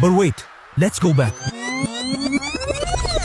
But wait, let's go back.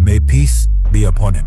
May peace be upon him.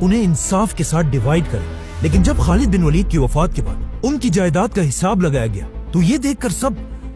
انہیں انصاف کے ساتھ ڈیوائیڈ کرے. لیکن جب خالد بن ولید کی وفات کے بعد ان کی جائیداد کا حساب لگایا گیا تو یہ دیکھ کر سب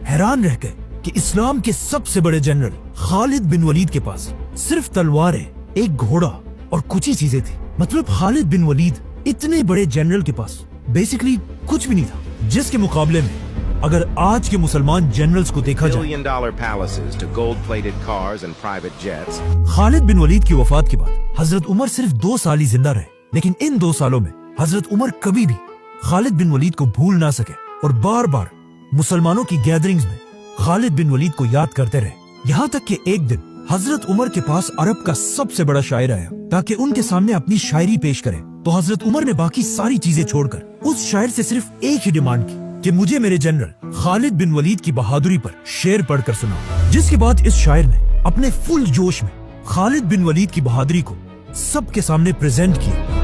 حیران رہ گئے کہ اسلام کے سب سے بڑے جنرل خالد بن ولید کے پاس صرف تلواریں، ایک گھوڑا اور کچھ ہی چیزیں تھی. مطلب خالد بن ولید اتنے بڑے جنرل کے پاس بیسیکلی کچھ بھی نہیں تھا، جس کے مقابلے میں اگر آج کے مسلمان جنرلز کو دیکھا جائے. $1 palaces to gold-plated cars and private jets. خالد بن ولید کی وفات کے بعد حضرت عمر صرف 2 سال ہی زندہ رہے، لیکن ان 2 سالوں میں حضرت عمر کبھی بھی خالد بن ولید کو بھول نہ سکے اور بار بار مسلمانوں کی گیدرنگز میں خالد بن ولید کو یاد کرتے رہے. یہاں تک کہ ایک دن حضرت عمر کے پاس عرب کا سب سے بڑا شاعر آیا تاکہ ان کے سامنے اپنی شاعری پیش کرے. تو حضرت عمر نے باقی ساری چیزیں چھوڑ کر اس شاعر سے صرف ایک ہی ڈیمانڈ کی کہ مجھے میرے جنرل خالد بن ولید کی بہادری پر شعر پڑھ کر سنا. جس کے بعد اس شاعر نے اپنے فل جوش میں خالد بن ولید کی بہادری کو سب کے سامنے پریزنٹ کیا.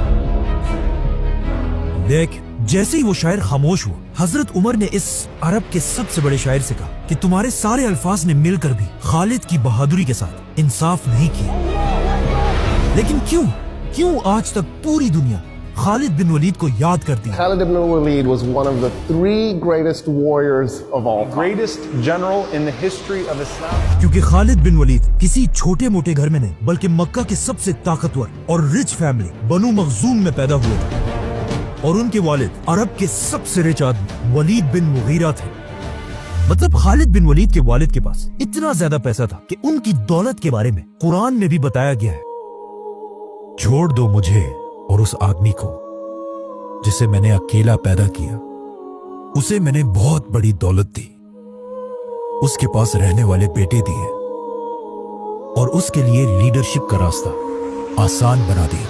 دیکھ جیسے ہی وہ شاعر خاموش ہوا، حضرت عمر نے اس عرب کے سب سے بڑے شاعر سے کہا کہ تمہارے سارے الفاظ نے مل کر بھی خالد کی بہادری کے ساتھ انصاف نہیں کیا. لیکن کیوں آج تک پوری دنیا خالد بن ولید کو یاد کرتی ہے؟ Khalid ibn Walid was one of the 3 greatest warriors of all time. Greatest general in the history of Islam. کیونکہ خالد بن ولید کسی چھوٹے موٹے گھر میں نہیں بلکہ مکہ کے سب سے طاقتور اور رچ فیملی بنو مخزوم میں پیدا ہوئے تھے، اور ان کے والد عرب کے سب سے رچ آدمی ولید بن مغیرہ تھے. مطلب خالد بن ولید کے والد کے پاس اتنا زیادہ پیسہ تھا کہ ان کی دولت کے بارے میں قرآن میں بھی بتایا گیا ہے، چھوڑ دو مجھے اور اس آدمی کو جسے میں نے اکیلا پیدا کیا، اسے میں نے بہت بڑی دولت دی، اس کے پاس رہنے والے بیٹے دیے اور اس کے لیے لیڈرشپ کا راستہ آسان بنا دیا.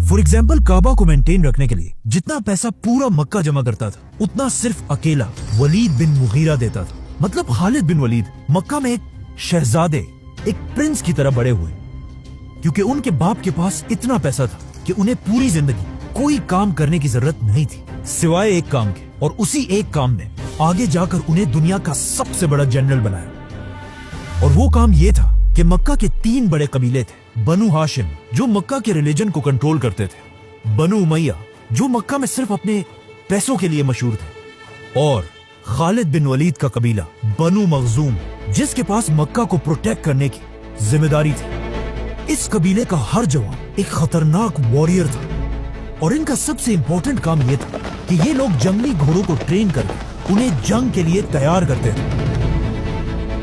فور ایگزامپل کعبہ کو مینٹین رکھنے کے لیے جتنا پیسہ پورا مکہ جمع کرتا تھا اتنا صرف اکیلا ولید بن مغیرہ دیتا تھا. مطلب خالد بن ولید مکہ میں ایک شہزادے، ایک پرنس کی طرح بڑے ہوئے کیونکہ ان کے باپ کے پاس اتنا پیسہ تھا کہ انہیں پوری زندگی کوئی کام کرنے کی ضرورت نہیں تھی سوائے ایک کام کے، اور اسی ایک کام نے آگے جا کر انہیں دنیا کا سب سے بڑا جنرل بنایا. اور وہ کام یہ تھا کہ مکہ کے 3 بڑے قبیلے تھے، بنو ہاشم جو مکہ کے ریلیجن کو کنٹرول کرتے تھے، بنو امیہ جو مکہ میں صرف اپنے پیسوں کے لیے مشہور تھے، اور خالد بن ولید کا قبیلہ بنو مخزوم جس کے پاس مکہ کو پروٹیکٹ کرنے کی ذمہ داری تھی. اس قبیلے کا ہر جوان ایک خطرناک واریر تھا، اور ان کا سب سے امپورٹنٹ کام یہ تھا کہ یہ لوگ جنگلی گھوڑوں کو ٹرین کر کے انہیں جنگ کے لیے تیار کرتے تھے.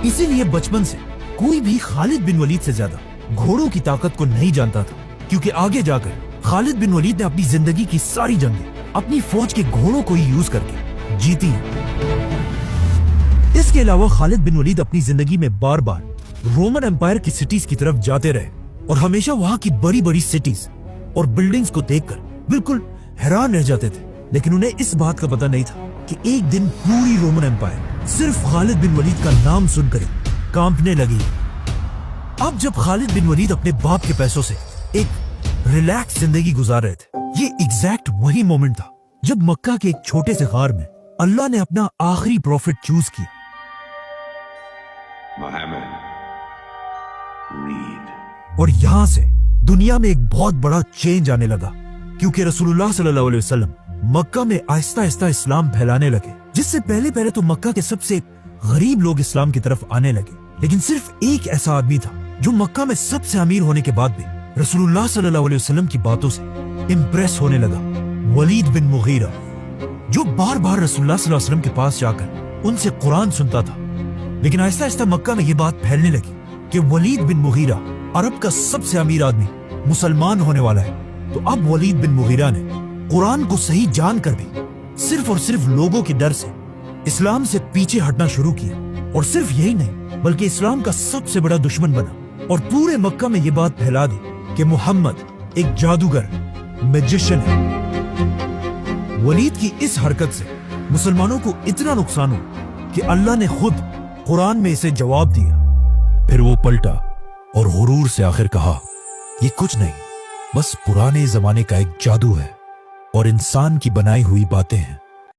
اسی لیے بچپن سے کوئی بھی خالد بن ولید سے زیادہ گھوڑوں کی طاقت کو نہیں جانتا تھا، کیونکہ آگے جا کر خالد بن ولید نے اپنی زندگی کی ساری جنگیں اپنی فوج کے گھوڑوں کو ہی یوز کر کے جیتی ہیں. اس کے علاوہ خالد بن ولید اپنی زندگی میں بار بار رومن امپائر کی سٹیز کی طرف جاتے رہے اور ہمیشہ وہاں کی بڑی بڑی سٹیز اور بلڈنگز کو دیکھ کر بالکل حیران رہ جاتے تھے. لیکن انہیں اس بات کا پتہ نہیں تھا کہ ایک دن پوری رومن امپائر صرف خالد بن ولید کا نام سن کر کانپنے لگی. اب جب خالد بن ولید اپنے باپ کے پیسوں سے ایک ریلیکس زندگی گزار رہے تھے، یہ ایگزیکٹ وہی مومنٹ تھا جب مکہ کے ایک چھوٹے سے غار میں اللہ نے اپنا آخری پروفٹ چوز کیا. اور یہاں سے دنیا میں ایک بہت بڑا چینج آنے لگا، کیونکہ رسول اللہ صلی اللہ علیہ وسلم مکہ میں آہستہ آہستہ اسلام پھیلانے لگے، جس سے پہلے تو مکہ کے سب سے غریب لوگ اسلام کی طرف آنے لگے. لیکن صرف ایک ایسا آدمی تھا جو مکہ میں سب سے امیر ہونے کے بعد بھی رسول اللہ صلی اللہ علیہ وسلم کی باتوں سے امپریس ہونے لگا، ولید بن مغیرہ، جو بار بار رسول اللہ صلی اللہ علیہ وسلم کے پاس جا کر ان سے قرآن سنتا تھا. لیکن آہستہ آہستہ مکہ میں یہ بات پھیلنے لگی کہ ولید بن مغیرہ عرب کا سب سے امیر آدمی مسلمان ہونے والا ہے. تو اب ولید بن مغیرہ نے قرآن کو صحیح جان کر بھی صرف اور صرف لوگوں کے ڈر سے اسلام سے پیچھے ہٹنا شروع کیا. اور صرف یہی نہیں بلکہ اسلام کا سب سے بڑا دشمن بنا اور پورے مکہ میں یہ بات پھیلا دی کہ محمد ایک جادوگر، میجیشن ہے. ولید کی اس حرکت سے مسلمانوں کو اتنا نقصان ہوا کہ اللہ نے خود قرآن میں اسے جواب دیا. پھر وہ پلٹا اور غرور سے آخر کہا، یہ کچھ نہیں، بس پرانے زمانے کا ایک جادو ہے اور انسان کی بنائی ہوئی باتیں ہیں.